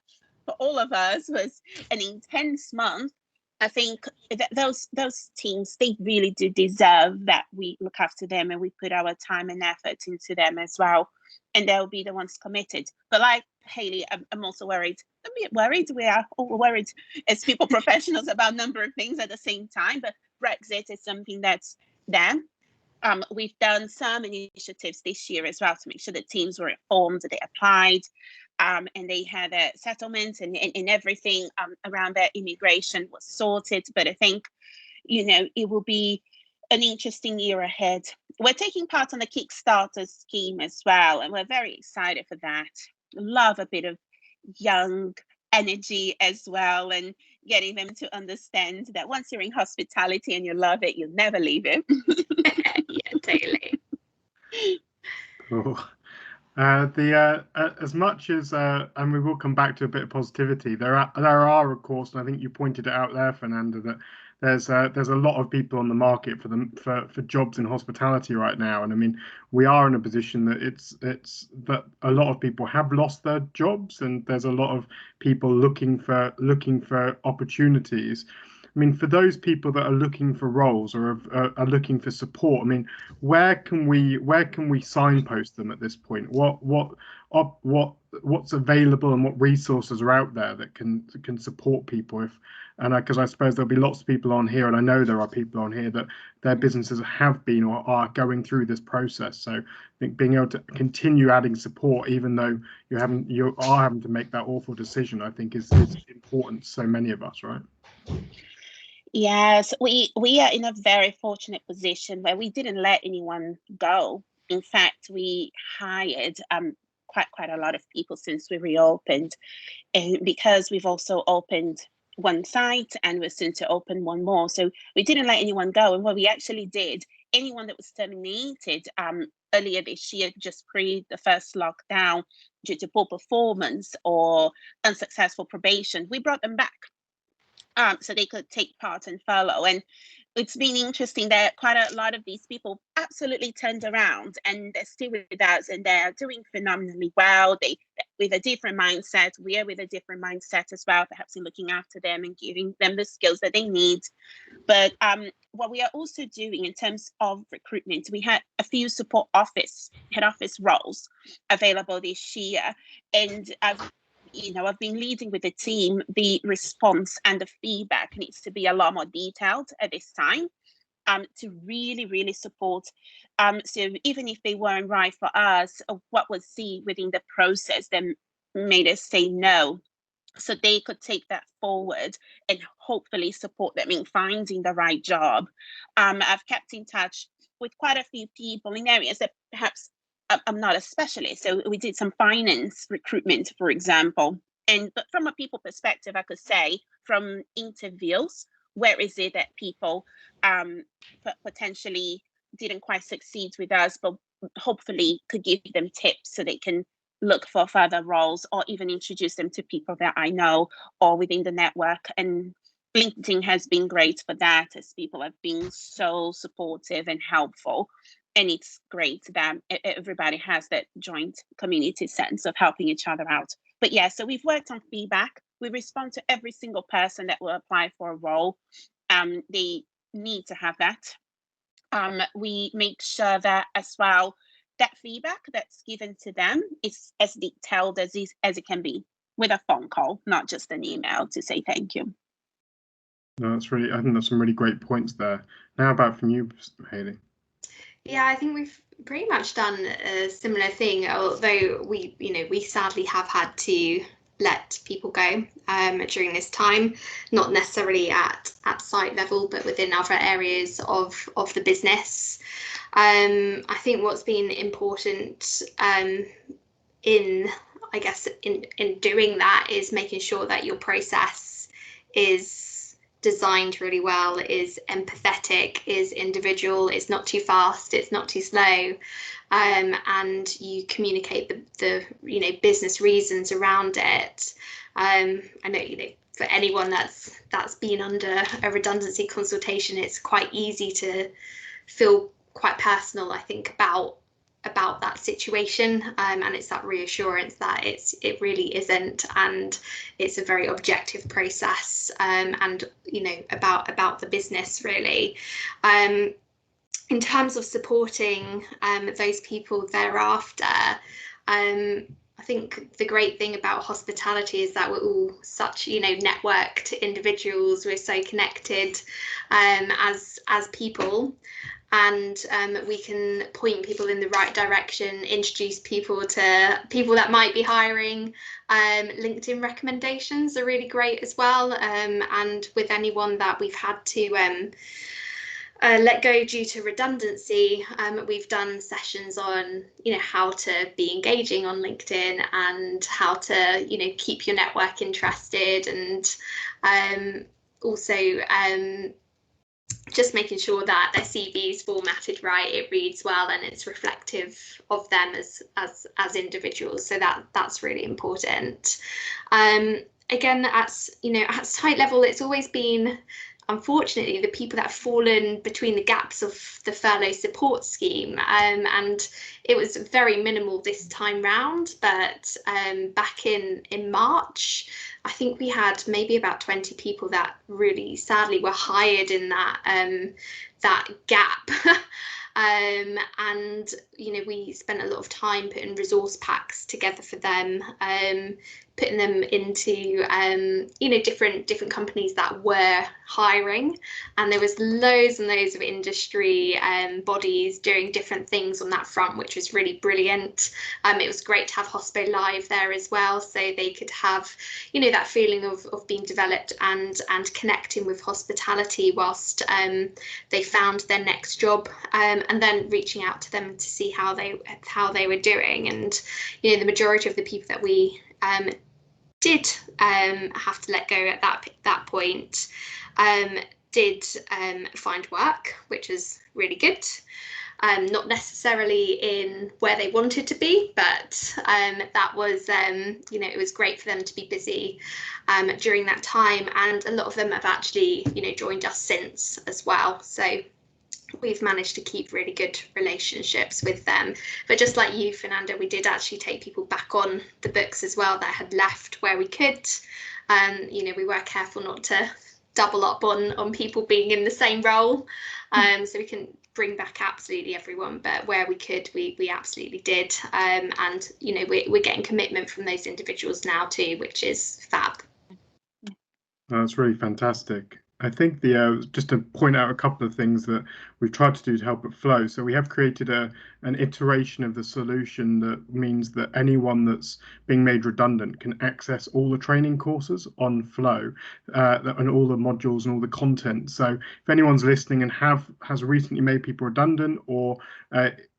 for all of us was an intense month. I think that those teams, they really do deserve that we look after them and we put our time and effort into them as well. and they'll be the ones committed. But like Hayley, I'm also worried. A bit worried. We are all worried as people professionals about a number of things at the same time. But Brexit is something that's there. We've done some initiatives this year as well to make sure that teams were informed, that they applied, and they had a settlement and everything around their immigration was sorted. But I think, it will be an interesting year ahead. We're taking part on the Kickstarter scheme as well, and we're very excited for that. Love a bit of young energy as well, and getting them to understand that once you're in hospitality and you love it, you'll never leave it. Yeah, totally. Cool. As much as and we will come back to a bit of positivity, there are of course, and I think you pointed it out there, Fernanda, that there's a lot of people on the market for jobs in hospitality right now, and I mean we are in a position that it's that a lot of people have lost their jobs, and there's a lot of people looking for opportunities. I mean, for those people that are looking for roles or are looking for support, I mean, where can we signpost them at this point? What's available and what resources are out there that can support people? Because I suppose there'll be lots of people on here, and I know there are people on here that their businesses have been or are going through this process. So I think being able to continue adding support, even though you are having to make that awful decision, I think is important to so many of us, right? Yes, we are in a very fortunate position where we didn't let anyone go. In fact, we hired quite a lot of people since we reopened, and because we've also opened one site and we're soon to open one more, so we didn't let anyone go. And what we actually did, anyone that was terminated earlier this year, just pre the first lockdown, due to poor performance or unsuccessful probation, we brought them back. So they could take part and follow. And it's been interesting that quite a lot of these people absolutely turned around and they're still with us and they're doing phenomenally well. They with a different mindset. We are with a different mindset as well, perhaps in looking after them and giving them the skills that they need. But what we are also doing in terms of recruitment, we had a few head office roles available this year. And I've been leading with the team. The response and the feedback needs to be a lot more detailed at this time to really, really support. So even if they weren't right for us, what was seen within the process then made us say no. So they could take that forward and hopefully support them in finding the right job. I've kept in touch with quite a few people in areas that perhaps I'm not a specialist, so we did some finance recruitment, for example. But from a people perspective, I could say from interviews, where is it that people potentially didn't quite succeed with us, but hopefully could give them tips so they can look for further roles or even introduce them to people that I know or within the network. And LinkedIn has been great for that, as people have been so supportive and helpful. And it's great that everybody has that joint community sense of helping each other out. But yeah, so we've worked on feedback. We respond to every single person that will apply for a role. They need to have that. We make sure that as well, that feedback that's given to them is as detailed as it can be, with a phone call, not just an email to say thank you. No, I think that's some really great points there. Now about from you, Hayley. Yeah, I think we've pretty much done a similar thing, although we sadly have had to let people go during this time, not necessarily at site level, but within other areas of the business. I think what's been important in doing that is making sure that your process is designed really well, is empathetic, is individual, it's not too fast, it's not too slow, and you communicate the business reasons around it. I know for anyone that's been under a redundancy consultation, it's quite easy to feel quite personal, I think, about that situation, and it's that reassurance that it really isn't, and it's a very objective process, and about the business really. in terms of supporting those people thereafter, I think the great thing about hospitality is that we're all such, networked individuals. We're so connected as people, and we can point people in the right direction, introduce people to people that might be hiring. LinkedIn recommendations are really great as well, and with anyone that we've had to let go due to redundancy, we've done sessions on, how to be engaging on LinkedIn and how to, keep your network interested, and also just making sure that their CV is formatted right, it reads well, and it's reflective of them as individuals. So that's really important. Again, at site level, it's always been, unfortunately, the people that have fallen between the gaps of the furlough support scheme, and it was very minimal this time round, but back in March, I think we had maybe about 20 people that really sadly were hired in that gap. And we spent a lot of time putting resource packs together for them, putting them into different companies that were hiring, and there was loads and loads of industry bodies doing different things on that front, which was really brilliant. It was great to have Hospo Live there as well, so they could have that feeling of being developed and connecting with hospitality whilst they found their next job, and then reaching out to them to see how they were doing. And the majority of the people that we did have to let go at that point did find work, which is really good. Not necessarily in where they wanted to be, but that was, it was great for them to be busy during that time. And a lot of them have actually, joined us since as well. So we've managed to keep really good relationships with them. But just like you, Fernanda, we did actually take people back on the books as well that had left where we could. We were careful not to double up on people being in the same role. So we can bring back absolutely everyone, but where we could, we absolutely did. And we're getting commitment from those individuals now too, which is fab. That's really fantastic. I think just to point out a couple of things that we've tried to do to help it flow. So we have created an iteration of the solution that means that anyone that's being made redundant can access all the training courses on Flow, and all the modules and all the content. So if anyone's listening and has recently made people redundant, or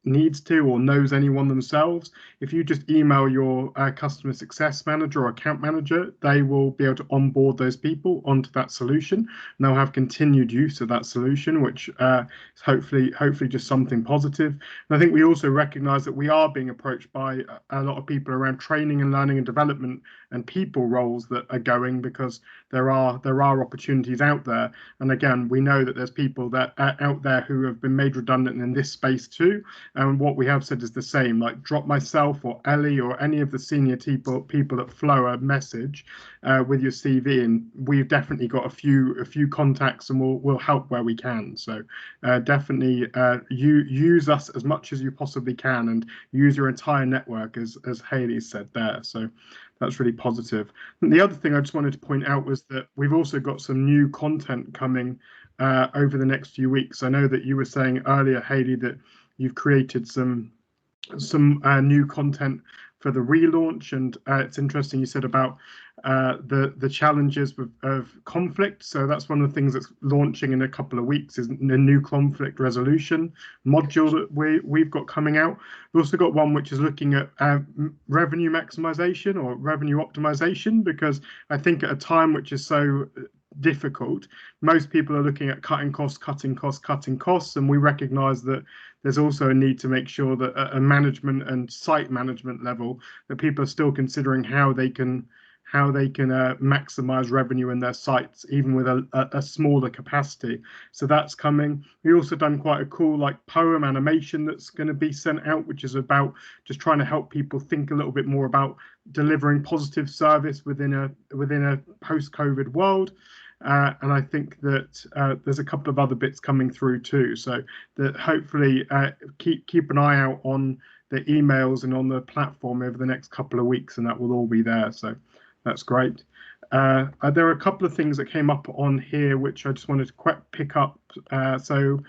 needs to, or knows anyone themselves, if you just email your customer success manager or account manager, they will be able to onboard those people onto that solution, and they'll have continued use of that solution, which is hopefully just something positive. And I think we also recognize that we are being approached by a lot of people around training and learning and development and people roles that are going, because there are opportunities out there. And again, we know that there's people that are out there who have been made redundant in this space too. And what we have said is the same, like drop myself or Ellie or any of the senior people at Flow a message with your CV, and we've definitely got a few contacts, and we'll help where we can. So definitely use us as much as you possibly can, and use your entire network, as Hayley said there. So that's really positive. And the other thing I just wanted to point out was that we've also got some new content coming over the next few weeks. I know that you were saying earlier, Hayley, that you've created some new content for the relaunch, and it's interesting you said about the challenges of conflict. So that's one of the things that's launching in a couple of weeks, is a new conflict resolution module that we've got coming out. We've also got one which is looking at revenue maximization or revenue optimization, because I think at a time which is so difficult, most people are looking at cutting costs, and we recognize that there's also a need to make sure that at a management and site management level, that people are still considering how they can maximize revenue in their sites, even with a smaller capacity. So that's coming. We also done quite a cool poem animation that's going to be sent out, which is about just trying to help people think a little bit more about delivering positive service within a post-COVID world. and I think that there's a couple of other bits coming through too. So that hopefully keep an eye out on the emails and on the platform over the next couple of weeks, and that will all be there. So that's great. There are a couple of things that came up on here which I just wanted to pick up. So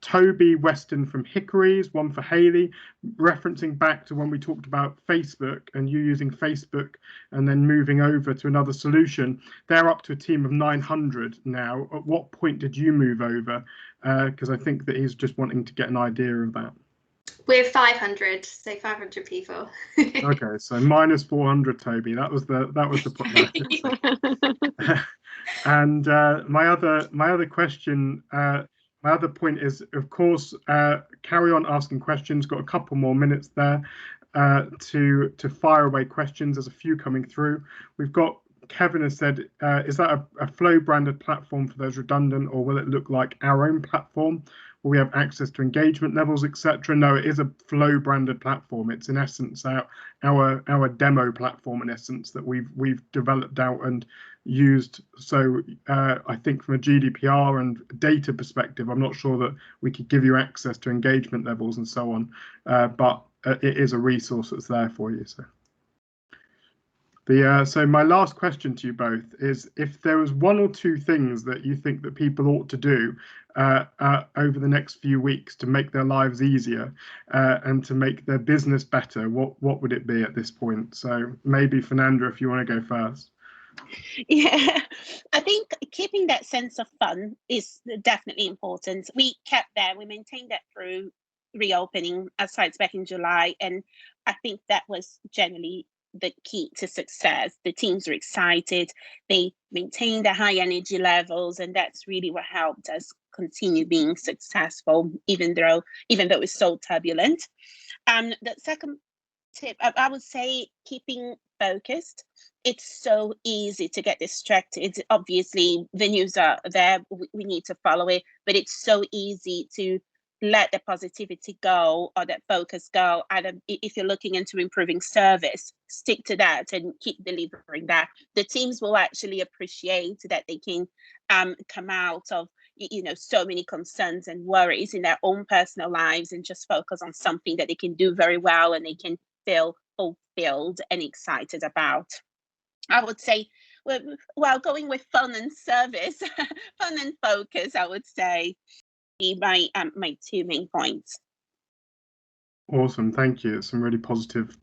Toby Weston from Hickory's, one for Hayley, referencing back to when we talked about Facebook and you using Facebook and then moving over to another solution. They're up to a team of 900 now. At what point did you move over? Because I think that he's just wanting to get an idea of that. We're 500, so 500 people. Okay, so minus 400, Toby. That was the point. And my other question, my other point is, of course, carry on asking questions. Got a couple more minutes there to fire away questions. There's a few coming through. We've got Kevin has said, is that a Flow branded platform for those redundant, or will it look like our own platform? Will we have access to engagement levels, etc.? No, it is a Flow branded platform. It's in essence our demo platform, in essence, that we've developed out and used. So I think from a GDPR and data perspective, I'm not sure that we could give you access to engagement levels and so on, but it is a resource that's there for you. So my last question to you both is, if there was one or two things that you think that people ought to do over the next few weeks to make their lives easier and to make their business better, what would it be at this point? So maybe Fernanda, if you want to go first. Yeah, I think keeping that sense of fun is definitely important. We kept that, we maintained that through reopening our sites back in July, and I think that was generally the key to success. The teams were excited, they maintained the high energy levels, and that's really what helped us continue being successful, even though it's so turbulent. The second tip, I would say, keeping focused. It's so easy to get distracted. Obviously, the news are there, we need to follow it, but it's so easy to let the positivity go or that focus go. And if you're looking into improving service, stick to that and keep delivering that. The teams will actually appreciate that they can come out of so many concerns and worries in their own personal lives and just focus on something that they can do very well and they can feel fulfilled and excited about. I would say, well, going with fun and service, fun and focus, I would say, be my two main points. Awesome, thank you. It's some really positive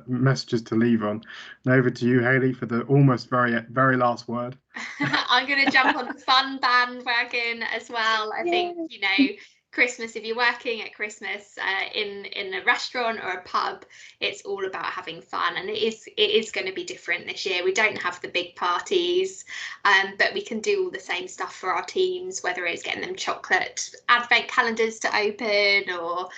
messages to leave on. Now over to you, Hayley, for the almost very last word. I'm going to jump on the fun bandwagon as well. I think, Christmas, if you're working at Christmas in a restaurant or a pub, it's all about having fun, and it is going to be different this year. We don't have the big parties, but we can do all the same stuff for our teams, whether it's getting them chocolate advent calendars to open, or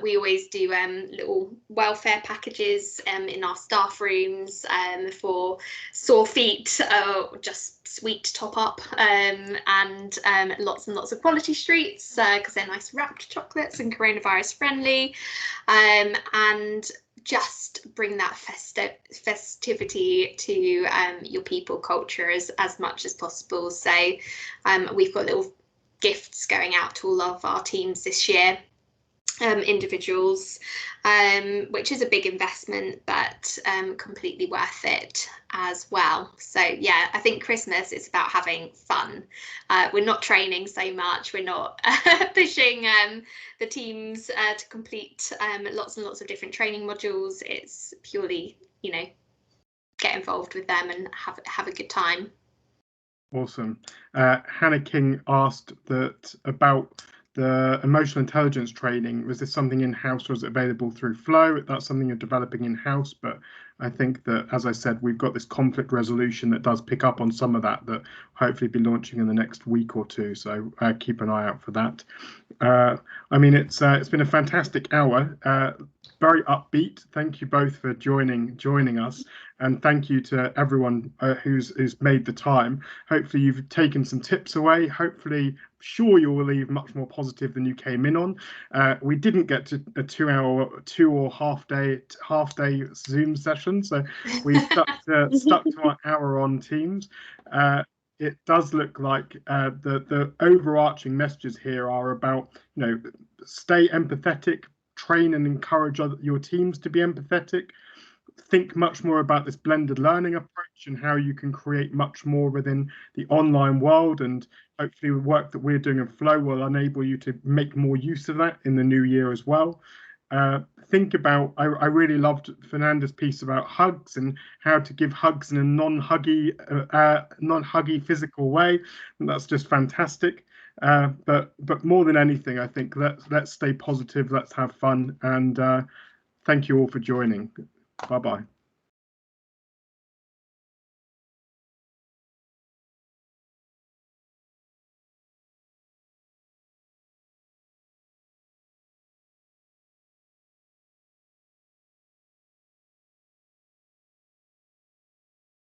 we always do little welfare packages in our staff rooms for sore feet, just sweet top up, and lots and lots of quality treats because they're nice wrapped chocolates and coronavirus friendly, and just bring that festivity to your people culture as much as possible. So we've got little gifts going out to all of our teams this year, individuals, which is a big investment, but completely worth it as well. So yeah, I think Christmas is about having fun. We're not training so much, we're not pushing the teams to complete lots and lots of different training modules. It's purely, get involved with them and have a good time. Awesome. Hannah King asked that about the emotional intelligence training. Was this something in-house, or is it available through Flow? That's something you're developing in-house, but I think that, as I said, we've got this conflict resolution that does pick up on some of that hopefully be launching in the next week or two, so keep an eye out for that. I mean, it's been a fantastic hour, very upbeat. Thank you both for joining us, and thank you to everyone who's made the time. Hopefully you've taken some tips away. Hopefully, sure, you will leave much more positive than you came in on. We didn't get to a 2 or half day Zoom session, so we stuck to our hour on Teams. it does look like the overarching messages here are about, stay empathetic, train and encourage your teams to be empathetic, think much more about this blended learning approach and how you can create much more within the online world. And hopefully the work that we're doing in Flow will enable you to make more use of that in the new year as well. Think about, I really loved Fernanda's piece about hugs and how to give hugs in a non-huggy physical way. And that's just fantastic. But more than anything, I think let's stay positive, let's have fun, and thank you all for joining. Bye-bye.